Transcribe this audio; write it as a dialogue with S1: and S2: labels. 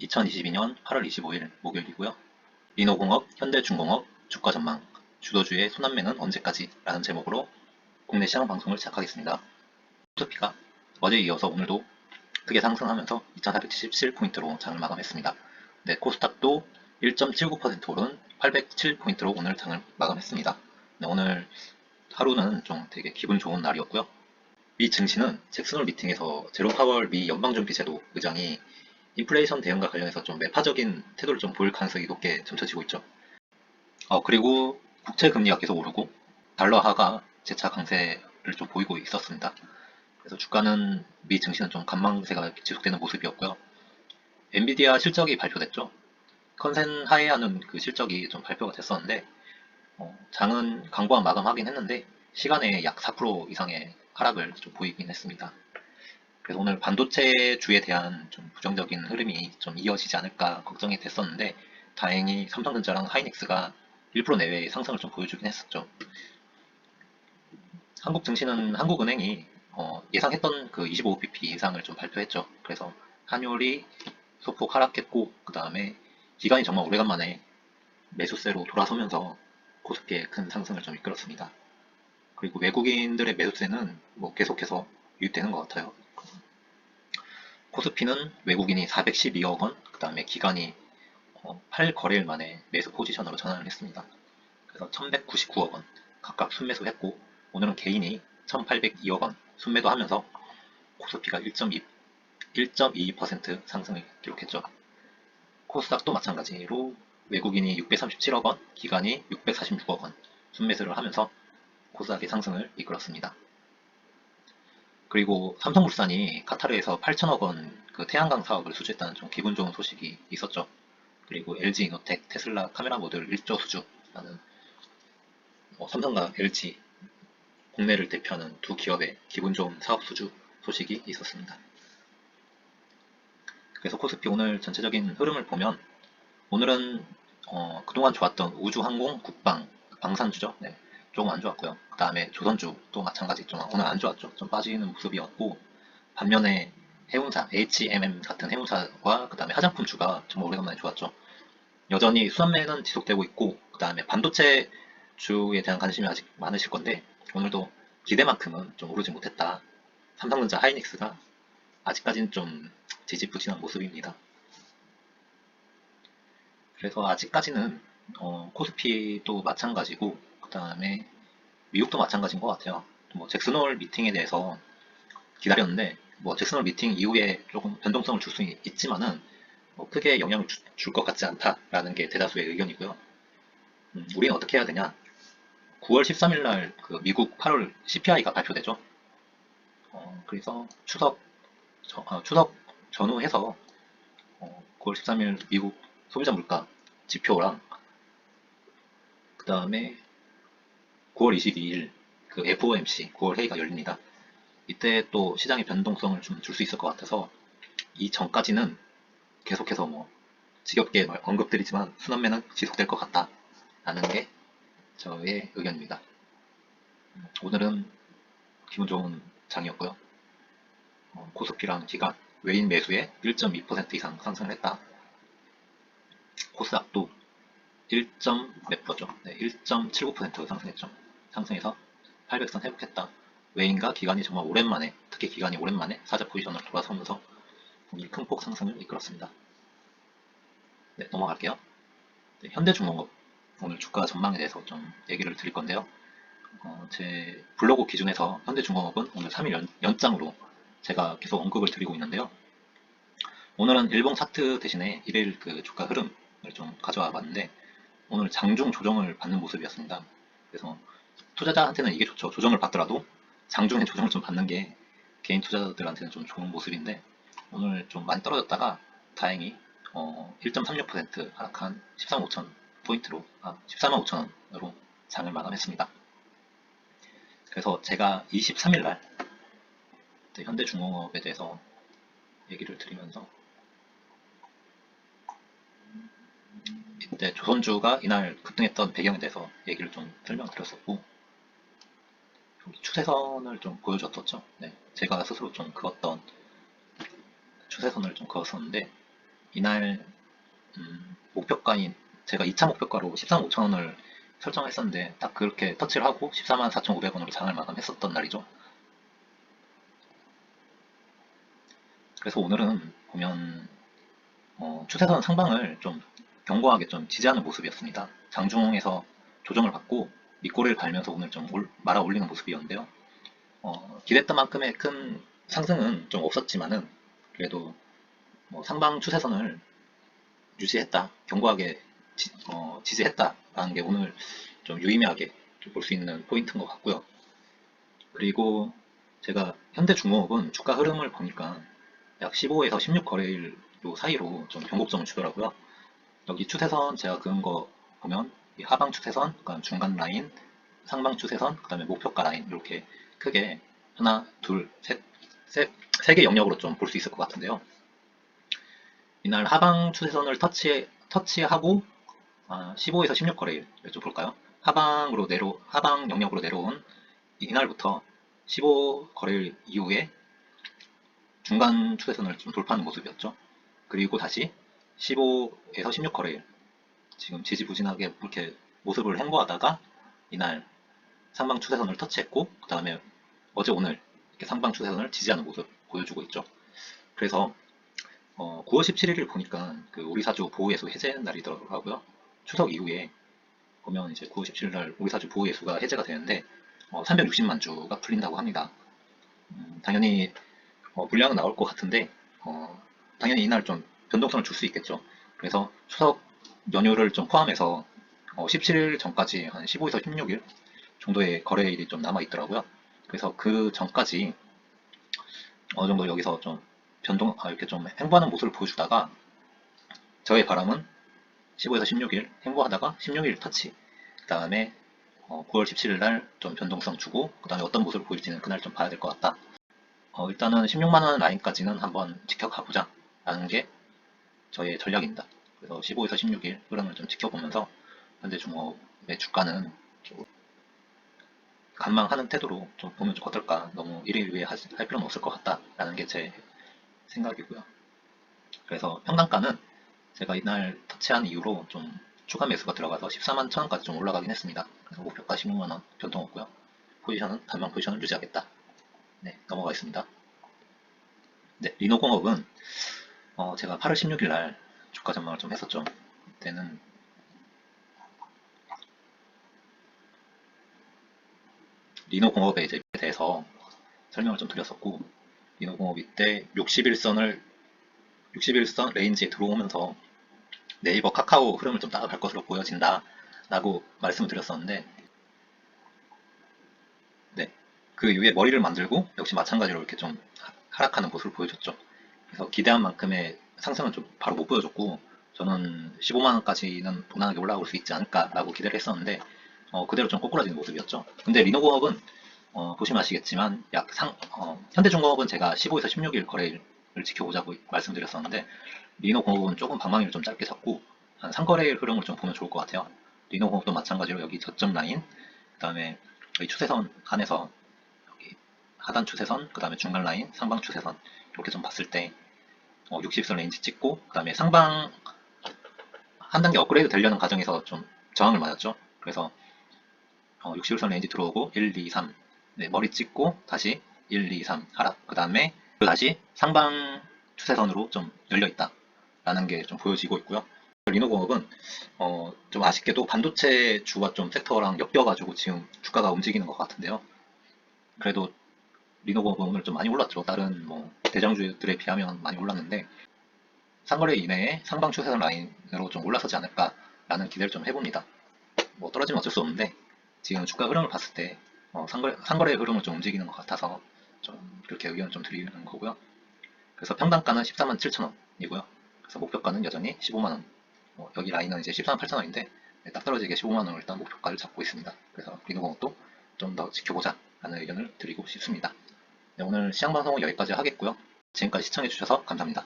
S1: 2022년 8월 25일 목요일이고요. 민호공업, 현대중공업 주가 전망, 주도주의 순환매는 언제까지? 라는 제목으로 국내 시장 방송을 시작하겠습니다. 코스피가 어제에 이어서 오늘도 크게 상승하면서 2477포인트로 장을 마감했습니다. 네, 코스닥도 1.79% 오른 807포인트로 오늘 장을 마감했습니다. 네, 오늘 하루는 좀 되게 기분 좋은 날이었고요. 미 증시는 잭슨홀 미팅에서 제롬 파월 미 연방준비제도 의장이 인플레이션 대응과 관련해서 좀 매파적인 태도를 좀 보일 가능성이 높게 점쳐지고 있죠. 그리고 국채 금리가 계속 오르고 달러화가 재차 강세를 좀 보이고 있었습니다. 그래서 주가는 미 증시는 좀 관망세가 지속되는 모습이었고요. 엔비디아 실적이 발표됐죠. 컨센 하회하는 그 실적이 좀 발표가 됐었는데 장은 강보한 마감하긴 했는데 시간에 약 4% 이상의 하락을 좀 보이긴 했습니다. 그래서 오늘 반도체주에 대한 좀 부정적인 흐름이 좀 이어지지 않을까 걱정이 됐었는데 다행히 삼성전자랑 하이닉스가 1% 내외의 상승을 좀 보여주긴 했었죠. 한국 증시는 한국은행이 예상했던 그 25bp 이상을 좀 발표했죠. 그래서 환율이 소폭 하락했고 그 다음에 기간이 정말 오래간만에 매수세로 돌아서면서 코스피의 큰 상승을 좀 이끌었습니다. 그리고 외국인들의 매수세는 뭐 계속해서 유입되는 것 같아요. 코스피는 외국인이 412억 원, 그 다음에 기간이 8거래일 만에 매수 포지션으로 전환을 했습니다. 그래서 1199억 원 각각 순매수했고 오늘은 개인이 1802억 원 순매도하면서 코스피가 1.22% 상승을 기록했죠. 코스닥도 마찬가지로 외국인이 637억 원, 기관이 646억 원 순매수를 하면서 코스닥의 상승을 이끌었습니다. 그리고 삼성물산이 카타르에서 8천억 원 그 태양광 사업을 수주했다는 좀 기분 좋은 소식이 있었죠. 그리고 LG이노텍, 테슬라 카메라 모듈 1조 수주라는 삼성과 LG 국내를 대표하는 두 기업의 기분 좋은 사업 수주 소식이 있었습니다. 그래서 코스피 오늘 전체적인 흐름을 보면 오늘은 그동안 좋았던 우주항공, 국방, 방산주죠. 네, 조금 안 좋았고요. 그 다음에 조선주도 마찬가지 좀 오늘 안 좋았죠. 좀 빠지는 모습이었고 반면에 해운사, HMM 같은 해운사와 그 다음에 화장품주가 정말 오래간만에 좋았죠. 여전히 수산매는 지속되고 있고 그 다음에 반도체 주에 대한 관심이 아직 많으실 건데 오늘도 기대만큼은 좀 오르지 못했다. 삼성전자 하이닉스가 아직까지는 좀 지지부진한 모습입니다. 그래서 아직까지는 코스피도 마찬가지고 그 다음에 미국도 마찬가지인 것 같아요. 뭐 잭슨홀 미팅에 대해서 기다렸는데 뭐 잭슨홀 미팅 이후에 조금 변동성을 줄 수 있지만은 뭐 크게 영향을 줄 것 같지 않다라는 게 대다수의 의견이고요. 우리는 어떻게 해야 되냐? 9월 13일 날그 미국 8월 CPI가 발표되죠. 그래서 추석 전후해서 9월 13일 미국 소비자 물가 지표랑 그 다음에 9월 22일 그 FOMC 9월 회의가 열립니다. 이때 또 시장의 변동성을 좀 줄 수 있을 것 같아서 이 전까지는 계속해서 뭐 지겹게 언급드리지만 순환매는 지속될 것 같다라는 게 저의 의견입니다. 오늘은 기분 좋은 장이었고요. 코스피랑 기관 외인 매수에 1.2% 이상 상승을 했다. 코스닥도 1. 몇 프로죠? 네, 1.79% 상승했죠. 상승해서 800선 회복했다. 외인과 기관이 정말 오랜만에, 특히 기관이 오랜만에 사자 포지션으로 돌아서면서 오늘 큰 폭 상승을 이끌었습니다. 네, 넘어갈게요. 네, 현대중공업 오늘 주가 전망에 대해서 좀 얘기를 드릴 건데요. 제 블로그 기준에서 현대중공업은 오늘 3일 연장으로 제가 계속 언급을 드리고 있는데요. 오늘은 일봉 차트 대신에 일일 그 주가 흐름을 좀 가져와 봤는데 오늘 장중 조정을 받는 모습이었습니다. 그래서 투자자한테는 이게 좋죠. 조정을 받더라도 장중에 조정을 좀 받는 게 개인 투자자들한테는 좀 좋은 모습인데 오늘 좀 많이 떨어졌다가 다행히 1.36% 하락한 13만 5천 포인트로 14만 5천 원으로 장을 마감했습니다. 그래서 제가 23일 날 현대중공업에 대해서 얘기를 드리면서 이때 조선주가 이날 급등했던 배경에 대해서 얘기를 좀 설명드렸었고 추세선을 좀 보여줬었죠. 네, 제가 스스로 좀 그었던 추세선을 좀 그었었는데 이날 목표가인 제가 2차 목표가로 13만 5천 원을 설정했었는데 딱 그렇게 터치를 하고 14만 4,500원으로 장을 마감했었던 날이죠. 그래서 오늘은 보면 추세선 상방을 좀 견고하게 좀 지지하는 모습이었습니다. 장중에서 조정을 받고 밑꼬리를 갈면서 오늘 좀 말아 올리는 모습이었는데요. 기대했던 만큼의 큰 상승은 좀 없었지만은 그래도 상방 추세선을 유지했다, 견고하게 지지했다라는 게 오늘 좀 유의미하게 볼 수 있는 포인트인 것 같고요. 그리고 제가 현대중공업은 주가 흐름을 보니까 약 15에서 16 거래일 요 사이로 좀 변곡점을 주더라고요. 여기 추세선 제가 그은 거 보면 이 하방 추세선, 그다음 중간 라인, 상방 추세선, 그다음에 목표가 라인 이렇게 크게 하나, 둘, 셋, 세 개 영역으로 좀 볼 수 있을 것 같은데요. 이날 하방 추세선을 터치하고 15에서 16 거래일 좀 볼까요? 하방 영역으로 내려온 이날부터 15 거래일 이후에 중간 추세선을 좀 돌파하는 모습이었죠. 그리고 다시 15에서 16 거래일 지금 지지부진하게 이렇게 모습을 횡보하다가 이날 상방 추세선을 터치했고 그 다음에 어제 오늘 이렇게 상방 추세선을 지지하는 모습 보여주고 있죠. 그래서 9월 17일을 보니까 그 우리사주 보호예수 해제 날이더라고요. 추석 이후에 보면 이제 9월 17일 날 우리사주 보호예수가 해제가 되는데 360만 주가 풀린다고 합니다. 당연히 물량은 나올 것 같은데 당연히 이날 좀 변동성을 줄 수 있겠죠. 그래서 추석 연휴를 좀 포함해서 17일 전까지 한 15에서 16일 정도의 거래일이 좀 남아 있더라고요. 그래서 그 전까지 어느 정도 여기서 좀 이렇게 좀 횡보하는 모습을 보여주다가 저의 바람은 15에서 16일 횡보하다가 16일 터치, 그 다음에 9월 17일 날 좀 변동성 주고 그 다음에 어떤 모습을 보일지는 그날 좀 봐야 될 것 같다. 일단은 16만원 라인까지는 한번 지켜가보자 라는 게 저의 전략입니다. 그래서 15에서 16일 흐름을 좀 지켜보면서 현대중공업의 주가는 좀 관망하는 태도로 좀 보면 좀 어떨까, 너무 일희일비해 할 필요는 없을 것 같다 라는 게 제 생각이고요. 그래서 평단가는 제가 이날 터치한 이후로 좀 추가 매수가 들어가서 14만 1천원까지 좀 올라가긴 했습니다. 그래서 목표가 16만원 변동 없고요. 포지션은 단방 포지션을 유지하겠다. 네, 넘어가겠습니다. 네, 리노공업은 제가 8월 16일 날 주가 전망을 좀 했었죠. 그때는 리노공업에 대해서 설명을 좀 드렸었고, 리노공업 이때 61선 레인지에 들어오면서 네이버 카카오 흐름을 좀 따라갈 것으로 보여진다 라고 말씀을 드렸었는데, 네, 그 이후에 머리를 만들고 역시 마찬가지로 이렇게 좀 하락하는 모습을 보여줬죠. 그래서 기대한 만큼의 상승은 좀 바로 못 보여줬고, 저는 15만원까지는 무난하게 올라올 수 있지 않을까 라고 기대를 했었는데 그대로 좀 꼬꾸라지는 모습이었죠. 근데 리노공업은 보시면 아시겠지만 현대중공업은 제가 15에서 16일 거래일을 지켜보자고 말씀드렸었는데, 리노공업은 조금 방망이를 좀 짧게 잡고 한 3거래일 흐름을 좀 보면 좋을 것 같아요. 리노공업도 마찬가지로 여기 저점 라인, 그 다음에 이 추세선 안에서 여기 하단 추세선, 그 다음에 중간 라인, 상방 추세선 이렇게 좀 봤을 때 60선 레인지 찍고, 그 다음에 상방 한 단계 업그레이드 되려는 과정에서 좀 저항을 맞았죠. 그래서 60선 레인지 들어오고 1, 2, 3 네, 머리 찍고 다시 1, 2, 3 하락, 그 다음에 다시 상방 추세선으로 좀 열려있다 라는 게 좀 보여지고 있고요. 리노공업은 좀 아쉽게도 반도체 주가 좀 섹터랑 엮여가지고 지금 주가가 움직이는 것 같은데요. 그래도 리노공업은 오늘 좀 많이 올랐죠. 다른 대장주들에 비하면 많이 올랐는데 상거래 이내에 상방 추세선 라인으로 좀 올라서지 않을까 라는 기대를 좀 해봅니다. 떨어지면 어쩔 수 없는데 지금 주가 흐름을 봤을 때 상거래의 흐름을 좀 움직이는 것 같아서 좀 그렇게 의견을 좀 드리는 거고요. 그래서 평단가는 14만 7천원이고요. 그래서 목표가는 여전히 15만원. 여기 라인은 이제 14만 8천원인데 딱 떨어지게 15만원을 일단 목표가를 잡고 있습니다. 그래서 리노공업도 좀 더 지켜보자 라는 의견을 드리고 싶습니다. 네, 오늘 시장방송은 여기까지 하겠고요. 지금까지 시청해주셔서 감사합니다.